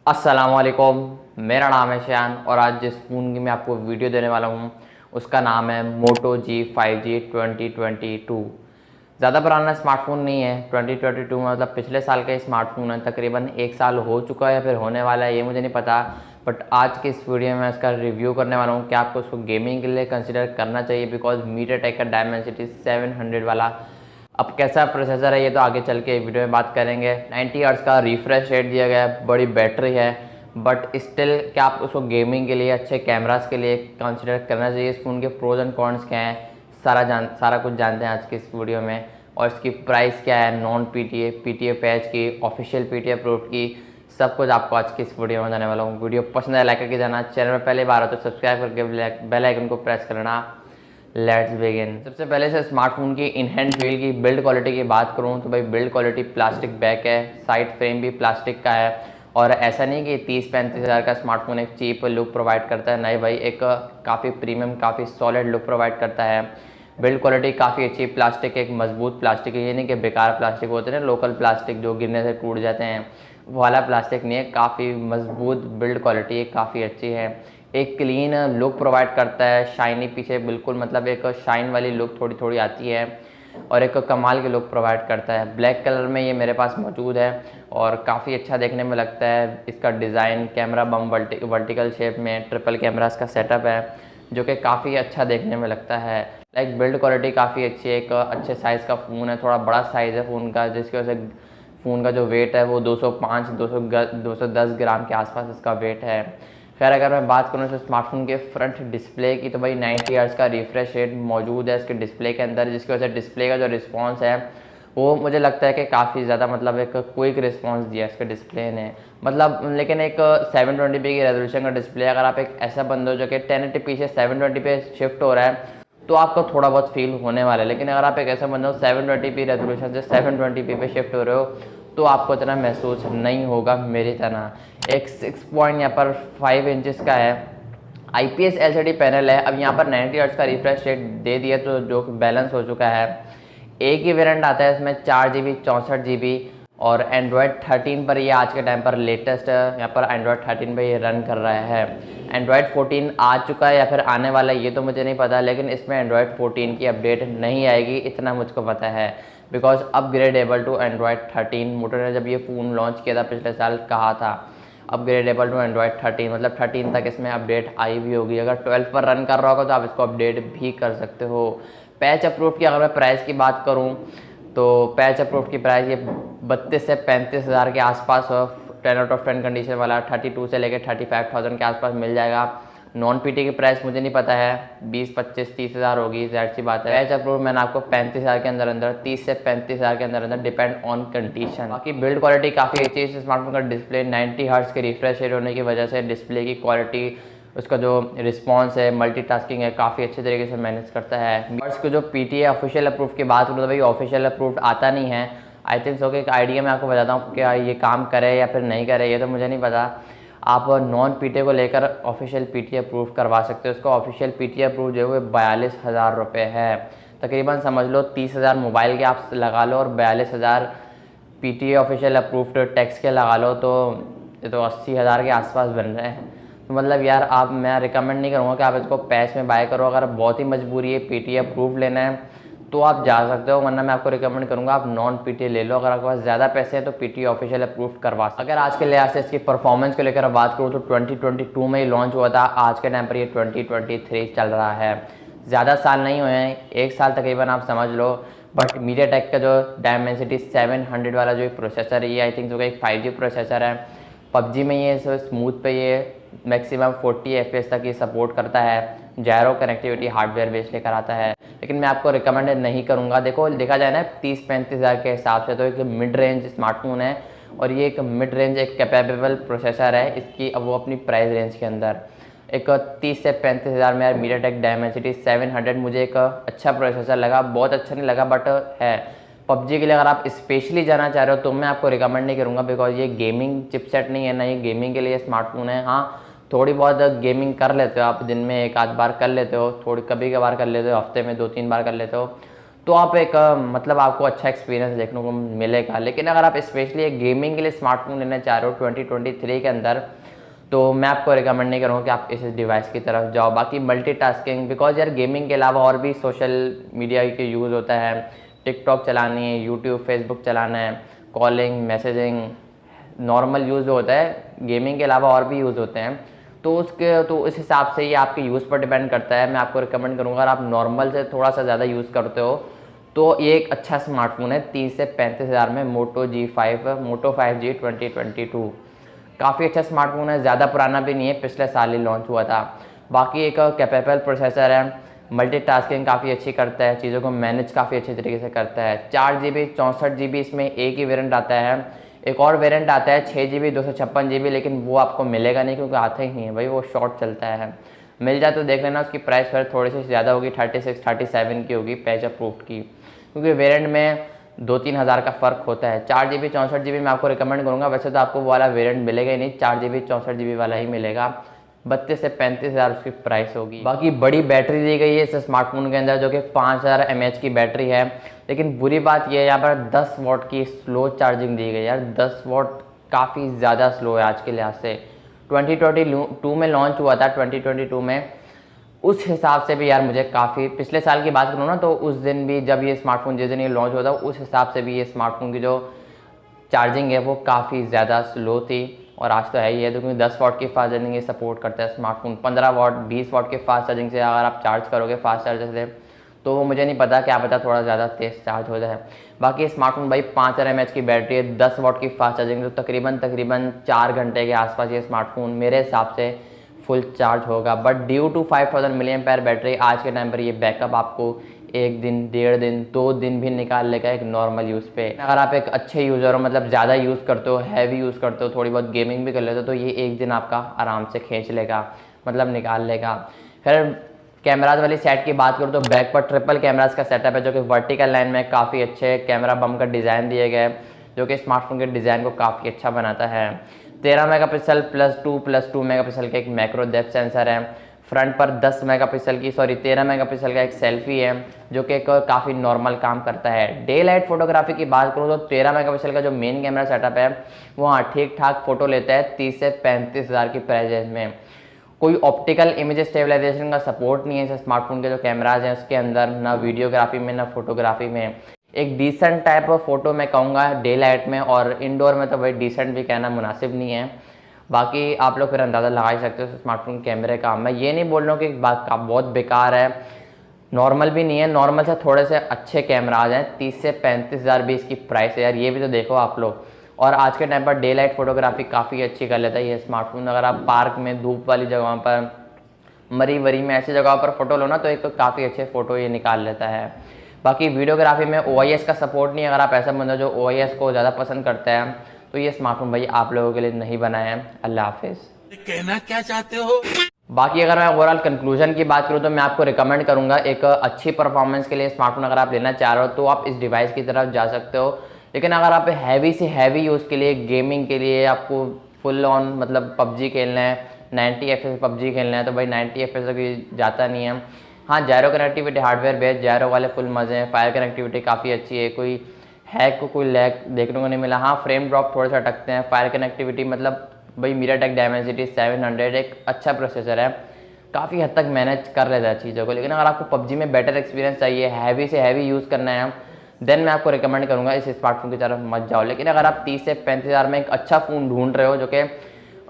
अस्सलामुअलैकुम, मेरा नाम है शान और आज जिस फ़ोन की मैं आपको वीडियो देने वाला हूँ उसका नाम है मोटो G5G 2022। ज़्यादा पुराना स्मार्टफोन नहीं है। 2022 में मतलब पिछले साल का स्मार्टफोन है। तकरीबन एक साल हो चुका है या फिर होने वाला है, ये मुझे नहीं पता। बट आज के इस वीडियो में मैं इसका रिव्यू करने वाला हूँ कि आपको उसको गेमिंग के लिए कंसिडर करना चाहिए, बिकॉज मीडियाटेक का डायमेंसिटी 700 वाला अब कैसा प्रोसेसर है ये तो आगे चल के वीडियो में बात करेंगे। 90 हर्ट्ज़ का रिफ्रेश रेट दिया गया है, बड़ी बैटरी है, बट स्टिल क्या आप उसको गेमिंग के लिए, अच्छे कैमरास के लिए कंसिडर करना चाहिए। इस फ़ोन के प्रोज एंड कॉन्स क्या हैं, सारा कुछ जानते हैं आज के इस वीडियो में। और इसकी प्राइस क्या है, नॉन पीटीए पैच की, ऑफिशियल पीटीए अप्रूव्ड की, सब कुछ आपको आज की इस वीडियो में बताने वाला हूँ। वीडियो पसंद है लाइक करके जाना, चैनल में पहले बार हो तो सब्सक्राइब करके बेल आइकन को प्रेस करना। Let's begin. सबसे पहले से स्मार्टफोन की इन हैंड फील की बिल्ड क्वालिटी की बात करूं तो भाई बिल्ड क्वालिटी प्लास्टिक बैक है, साइड फ्रेम भी प्लास्टिक का है। और ऐसा नहीं कि 30-35 हज़ार का स्मार्टफोन एक चीप लुक प्रोवाइड करता है, नहीं भाई, एक काफ़ी प्रीमियम, काफ़ी सॉलिड लुक प्रोवाइड करता है। बिल्ड क्वालिटी काफ़ी अच्छी, प्लास्टिक एक मजबूत प्लास्टिक है, ये नहीं कि बेकार प्लास्टिक होते हैं ना, लोकल प्लास्टिक जो गिरने से टूट जाते हैं, वो वाला प्लास्टिक नहीं है। काफ़ी मजबूत बिल्ड क्वालिटी है, काफ़ी अच्छी है। एक क्लीन लुक प्रोवाइड करता है, शाइनी पीछे बिल्कुल, मतलब एक शाइन वाली लुक थोड़ी थोड़ी आती है और एक कमाल की लुक प्रोवाइड करता है। ब्लैक कलर में ये मेरे पास मौजूद है और काफ़ी अच्छा देखने में लगता है। इसका डिज़ाइन कैमरा बम वर्टिकल शेप में ट्रिपल कैमरास का सेटअप है जो कि काफ़ी अच्छा देखने में लगता है। लाइक बिल्ड क्वालिटी काफ़ी अच्छी है, एक अच्छे साइज़ का फ़ोन है, थोड़ा बड़ा साइज़ है फ़ोन का, जिसकी वजह से फ़ोन का जो वेट है वो 210 ग्राम के आसपास इसका वेट है। खैर अगर मैं बात करूँ तो स्मार्टफोन के फ्रंट डिस्प्ले की तो भाई 90 हर्ट्ज़ का रिफ्रेश रेट मौजूद है इसके डिस्प्ले के अंदर, जिसकी वजह से डिस्प्ले का जो रिस्पांस है वो मुझे लगता है कि काफ़ी ज़्यादा, मतलब एक क्विक रिस्पांस दिया इसके डिस्प्ले ने, मतलब। लेकिन एक 720p की रेजोल्यूशन का डिस्प्ले, अगर आप एक ऐसा बंदे हो जो कि 1080p से 720 पे शिफ्ट हो रहा है तो आपको थोड़ा बहुत फील होने वाला है। लेकिन अगर आप एक ऐसा बंदा हो 720p रेजोल्यूशन से 720p पे शिफ्ट हो रहे हो तो आपको इतना महसूस नहीं होगा मेरी तरह। एक 6 पॉइंट यहाँ पर 5 इंचज़ का है, IPS LCD पैनल है। अब यहाँ पर 90 हर्ट्ज़ का रिफ्रेश रेट दे दिया तो जो बैलेंस हो चुका है। एक ही वेरिएंट आता है इसमें, 4GB 64GB, और एंड्रॉयड 13 पर ये आज के टाइम पर लेटेस्ट है। यहाँ पर एंड्रॉयड 13 पर ये रन कर रहा है। एंड्रॉयड 14 आ चुका है या फिर आने वाला है ये तो मुझे नहीं पता, लेकिन इसमें एंड्रॉयड 14 की अपडेट नहीं आएगी, इतना मुझको पता है, बिकॉज अपग्रेडेबल टू एंड्रॉयड 13। मोटो ने जब ये फ़ोन लॉन्च किया था पिछले साल कहा था अपग्रेडेबल टू एंड्रॉयड 13, मतलब 13 तक इसमें अपडेट आई भी होगी। अगर 12 पर रन कर रहा होगा तो आप इसको अपडेट भी कर सकते हो। पैच अप्रूव की अगर मैं प्राइस की बात करूँ तो पैच अप्रूव की प्राइस ये 32 से 35 हज़ार के आसपास, 10 आउट ऑफ 10 कंडीशन वाला 32 से लेकर 35,000 के आसपास मिल जाएगा। नॉन पीटी की प्राइस मुझे नहीं पता है, 20, 25, 30 हज़ार होगी, ज़ाहिर सी बात है। पैच अप्रूव मैंने आपको 35 हज़ार के अंदर 30 से 35 हज़ार के अंदर डिपेंड ऑन कंडीशन। बाकी बिल्ड क्वालिटी काफ़ी अच्छी है। स्मार्टफोन का डिस्प्ले 90 हर्ट्ज़ के रिफ्रेश रेट होने की वजह से डिस्प्ले की क्वालिटी, उसका जो रिस्पॉन्स है, मल्टीटास्किंग है, काफ़ी अच्छे तरीके से मैनेज करता है। और इसको जो पीटीए ऑफिशियल अप्रूव की बात करूँ तो भाई ऑफिशियल अप्रूव्ड आता नहीं है। आई थिंक सो कि एक आइडिया मैं आपको बताता हूँ क्या ये काम करे या फिर नहीं करे, ये तो मुझे नहीं पता। आप नॉन पीटीए को लेकर ऑफिशियल पीटीए अप्रूव करवा सकते हो। उसका ऑफिशियल पीटीए अप्रूव जो है वो 42,000 रुपये है। तकरीबन समझ लो 30,000 मोबाइल के आप लगा लो और 42,000 पीटीए ऑफिशियल अप्रूव्ड टैक्स के लगा लो, तो ये तो 80,000 के आसपास बन रहे हैं। तो मतलब यार आप, मैं रिकमेंड नहीं करूँगा कि आप इसको पैच में बाय करो। अगर बहुत ही मजबूरी है पीटीए अप्रूव लेना है तो आप जा सकते हो, वरना मैं आपको रिकमेंड करूँगा आप नॉन पीटीए ले लो। अगर आपके पास ज़्यादा पैसे हैं तो पीटीए ऑफिशियल अप्रूव करवा सकते। अगर आज के लिहाज से इसकी परफॉर्मेंस को लेकर बात करूँ तो 2022 में ही लॉन्च हुआ था, आज के टाइम पर ये 2023 चल रहा है। ज़्यादा साल नहीं हुए हैं, एक साल तकरीबन आप समझ लो। बट मीडियाटेक का जो डायमेंसिटी 700 वाला जो प्रोसेसर है, ये आई थिंक जो एक 5G प्रोसेसर है। पबजी में ये स्मूथ पे ये मैक्सिमम 40 FPS तक ये सपोर्ट करता है। जायरो कनेक्टिविटी हार्डवेयर बेस लेकर आता है, लेकिन मैं आपको रिकमेंड नहीं करूँगा। देखो देखा जाए ना 30-35 हज़ार के हिसाब से तो एक मिड रेंज स्मार्टफोन है और ये एक मिड रेंज एक कैपेबल प्रोसेसर है इसकी। अब वो अपनी प्राइस रेंज के अंदर एक 30 से 35 हज़ार में यार मीडियाटेक डायमेंसिटी 700 मुझे एक अच्छा प्रोसेसर लगा, बहुत अच्छा नहीं लगा बट है। पबजी के लिए अगर आप स्पेशली जाना चाह रहे हो तो मैं आपको रिकमेंड नहीं करूँगा, बिकॉज ये गेमिंग चिपसेट नहीं है ना, ये गेमिंग के लिए स्मार्टफोन है। हाँ, थोड़ी बहुत गेमिंग कर लेते हो आप, दिन में एक आध बार कर लेते हो, थोड़ी कभी कभार कर लेते हो, हफ्ते में 2-3 बार कर लेते हो, तो आप एक मतलब आपको अच्छा एक्सपीरियंस देखने को मिलेगा। लेकिन अगर आप स्पेशली एक गेमिंग के लिए स्मार्टफोन लेना चाह रहे हो 2023 के अंदर, तो मैं आपको रिकमेंड नहीं करूँगा कि आप इस डिवाइस की तरफ जाओ। बाकी मल्टीटास्किंग, बिकॉज यार गेमिंग के अलावा और भी सोशल मीडिया के यूज़ होता है, टिकटॉक चलानी है, यूट्यूब फेसबुक चलाना है, कॉलिंग मैसेजिंग, नॉर्मल यूज़ जो होता है गेमिंग के अलावा और भी यूज़ होते हैं। तो इस हिसाब से ये आपके यूज़ पर डिपेंड करता है। मैं आपको रिकमेंड करूँगा अगर आप नॉर्मल से थोड़ा सा ज़्यादा यूज़ करते हो तो ये एक अच्छा स्मार्टफोन है 30 से 35 हज़ार में, मोटो G5 2022। काफ़ी अच्छा स्मार्टफोन है, ज़्यादा पुराना भी नहीं है, पिछले साल ही लॉन्च हुआ था। बाकी एक कैपेबल प्रोसेसर है, मल्टीटास्किंग काफ़ी अच्छी करता है, चीज़ों को मैनेज काफ़ी अच्छे तरीके से करता है। 4 GB 64 GB इसमें एक ही वेरिएंट आता है। एक और वेरिएंट आता है 6 GB 256 GB, लेकिन वो आपको मिलेगा नहीं क्योंकि आता ही नहीं है भाई, वो शॉर्ट चलता है। मिल जाए तो देख लेना, उसकी प्राइस फिर थोड़ी सी ज़्यादा होगी, 36-37 की होगी पैच अप्रूव्ड की, क्योंकि वेरिएंट में 2-3 हज़ार का फ़र्क होता है। 4 GB 64 GB मैं आपको रिकमेंड करूँगा। वैसे तो आपको वो वाला वेरिएंट मिलेगा ही नहीं, 4 GB 64 GB वाला ही मिलेगा। 32 से 35 हज़ार उसकी प्राइस होगी। बाकी बड़ी बैटरी दी गई है इस स्मार्टफोन के अंदर, जो कि 5000 mAh की बैटरी है। लेकिन बुरी बात यह है यहाँ पर 10 वाट की स्लो चार्जिंग दी गई। यार 10 वाट काफ़ी ज़्यादा स्लो है आज के लिहाज से। 2022 में लॉन्च हुआ था, 2022 में, उस हिसाब से भी यार मुझे काफ़ी, पिछले साल की बात करूँ ना तो उस दिन भी जब ये स्मार्टफोन जिस दिन ये लॉन्च हुआ था उस हिसाब से भी ये स्मार्टफोन की जो चार्जिंग है वो काफ़ी ज़्यादा स्लो थी। और आज तो है ही है, तो क्योंकि 10 वाट की फास्ट चार्जिंग ये सपोर्ट करता है स्मार्टफोन। 15 वाट 20 वाट के फास्ट चार्जिंग से अगर आप चार्ज करोगे फास्ट चार्जर से तो वो मुझे नहीं पता, क्या पता थोड़ा ज़्यादा तेज़ चार्ज हो जाए। बाकी स्मार्टफोन भाई 5000 mAh की बैटरी है, 10 वाट की फास्ट चार्जिंग, तो तकरीबन 4 घंटे के आसपास ये स्मार्टफोन मेरे हिसाब से फुल चार्ज होगा। But due to 5000 mAh battery आज के टाइम पर ये बैकअप आपको 1 दिन, 1.5 दिन, 2 दिन भी निकाल लेगा एक नॉर्मल यूज़ पे। अगर आप एक अच्छे यूज़र हो, मतलब ज़्यादा यूज़ करते हो, हैवी यूज़ करते हो, थोड़ी बहुत गेमिंग भी कर लेते हो, तो ये 1 दिन आपका आराम से खींच लेगा, मतलब निकाल लेगा। फिर कैमराज वाली सेट की बात करूँ तो बैक पर ट्रिपल कैमराज का सेटअप है, जो कि वर्टिकल लाइन में काफ़ी अच्छे कैमरा बम का डिज़ाइन दिए गए, जो कि स्मार्टफोन के डिज़ाइन को काफ़ी अच्छा बनाता है। 13 मेगापिक्सल +2 मेगापिक्सल का एक मैक्रो डेप्थ सेंसर है। फ्रंट पर 13 मेगापिक्सल का एक सेल्फी है, जो कि काफ़ी नॉर्मल काम करता है। डे लाइट फोटोग्राफी की बात करूँ तो 13 मेगापिक्सल का जो मेन कैमरा सेटअप है वो हाँ ठीक ठाक फ़ोटो लेता है 30 से 35 हज़ार की प्राइस रेंज में। कोई ऑप्टिकल इमेज स्टेबलाइजेशन का सपोर्ट नहीं है इस स्मार्टफोन के जो कैमराज हैं उसके अंदर, ना वीडियोग्राफी में ना फोटोग्राफी में। एक डिसेंट टाइप ऑफ फोटो मैं कहूँगा डे लाइट में, और इंडोर में तो भाई डिसेंट भी कहना मुनासिब नहीं है। बाकी आप लोग फिर अंदाज़ा लगा ही सकते हो स्मार्टफोन कैमरे का। मैं ये नहीं बोल रहा हूँ कि बहुत बेकार है, नॉर्मल भी नहीं है, नॉर्मल से थोड़े से अच्छे कैमराज हैं। 30 से 35 हज़ार भी इसकी प्राइस है यार, ये भी तो देखो आप लोग। और आज के time per day light photography काफ़ी अच्छी कर लेता है ये स्मार्टफोन। अगर आप पार्क में, धूप वाली जगहों पर, मरी वरी में, ऐसी जगहों पर फोटो लो ना तो एक काफ़ी अच्छे फ़ोटो ये निकाल लेता है। बाकी वीडियोग्राफी में OIS का सपोर्ट नहीं है। अगर आप ऐसा बंदा जो OIS को ज़्यादा पसंद करता है तो ये स्मार्टफोन भाई आप लोगों के लिए नहीं बनाया है। अल्लाह हाफिज़। कहना क्या चाहते हो? बाकी अगर मैं ओवरऑल कंक्लूजन की बात करूँ तो मैं आपको रिकमेंड करूँगा एक अच्छी परफॉर्मेंस के लिए स्मार्टफोन अगर आप लेना चाह रहे हो तो आप इस डिवाइस की तरफ जा सकते हो। लेकिन अगर आप हैवी से हैवी यूज़ के लिए, गेमिंग के लिए, आपको फुल ऑन मतलब PUBG खेलना है, 90 FPS PUBG खेलना है, तो भाई 90 FPS तक जाता नहीं है। हाँ, जायरो कनेक्टिविटी हार्डवेयर बेस्ड, जायरो वाले फुल मज़े हैं। फायर कनेक्टिविटी काफ़ी अच्छी है, कोई हैक को कोई लैग देखने को नहीं मिला। हाँ, फ्रेम ड्रॉप थोड़े से अटकते हैं। फायर कनेक्टिविटी मतलब भाई MediaTek Dimensity 700 एक अच्छा प्रोसेसर है, काफ़ी हद तक मैनेज कर लेता है चीज़ों को। लेकिन अगर आपको PUBG में बेटर एक्सपीरियंस चाहिए, हैवी से हैवी यूज़ करना है, देन मैं आपको रिकमेंड करूँगा इस स्मार्टफोन की तरफ मत जाओ। लेकिन अगर आप 30 से 35 हज़ार में एक अच्छा फ़ोन ढूंढ रहे हो जो कि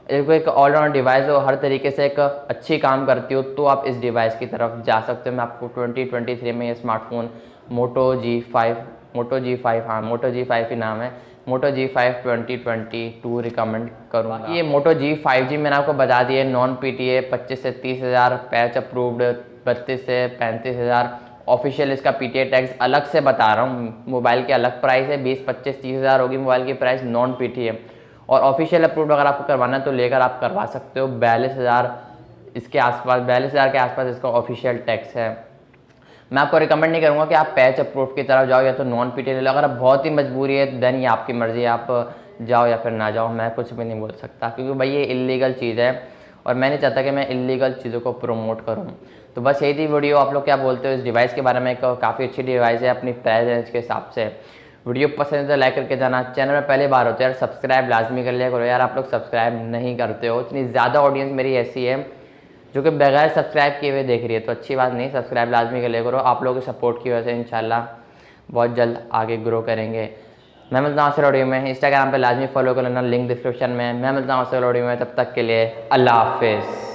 एक ऑलराउंड डिवाइस हो, हर तरीके से एक अच्छी काम करती हो, तो आप इस डिवाइस की तरफ जा सकते हो। मैं आपको 2023 में ये स्मार्टफोन मोटो G5 ही नाम है, मोटो G5 2022 रिकमेंड करूँगा। ये मोटो G5G मैंने आपको बता दिया, नॉन PTA 25 से 30 हज़ार, पैच अप्रूव्ड 32 से 35 हज़ार। ऑफिशियल इसका PTA टैक्स अलग से बता रहा हूँ, मोबाइल की अलग प्राइस है, 20, 25, 30 हज़ार होगी मोबाइल की प्राइस नॉन PTA। और ऑफिशियल अप्रूव्ड अगर आपको करवाना है तो लेकर आप करवा सकते हो। 42,000 इसके आसपास, 42,000 के आसपास इसका ऑफिशियल टैक्स है। मैं आपको रिकमेंड नहीं करूँगा कि आप पैच अप्रूव की तरफ जाओ या तो नॉन PTA ले लो। अगर बहुत ही मजबूरी है देन ये आपकी मर्ज़ी है, आप जाओ या फिर ना जाओ, मैं कुछ भी नहीं बोल सकता, क्योंकि भाई ये इलीगल चीज़ है। और मैं नहीं चाहता कि मैं इलीगल चीज़ों को प्रमोट करूँ। तो बस यही थी वीडियो। आप लोग क्या बोलते हो इस डिवाइस के बारे में? काफ़ी अच्छी डिवाइस है अपनी प्राइस रेंज के हिसाब से। वीडियो पसंद है तो लाइक करके जाना। चैनल में पहली बार होते हैं यार, सब्सक्राइब लाजमी कर लिया करो यार। आप लोग सब्सक्राइब नहीं करते हो। इतनी ज़्यादा ऑडियंस मेरी ऐसी है जो कि बगैर सब्सक्राइब किए हुए देख रही है, तो अच्छी बात नहीं। सब्सक्राइब लाजमी कर लिया करो। आप लोगों के सपोर्ट की वजह से इंशाल्लाह बहुत जल्द आगे ग्रो करेंगे। मैं मिलता हूँ ऑडियो में। इंस्टाग्राम पे लाजमी फॉलो कर लेना, लिंक डिस्क्रिप्शन में। मैं मिलता हूँ ऑडियो में। तब तक के लिए अल्लाह हाफिज़।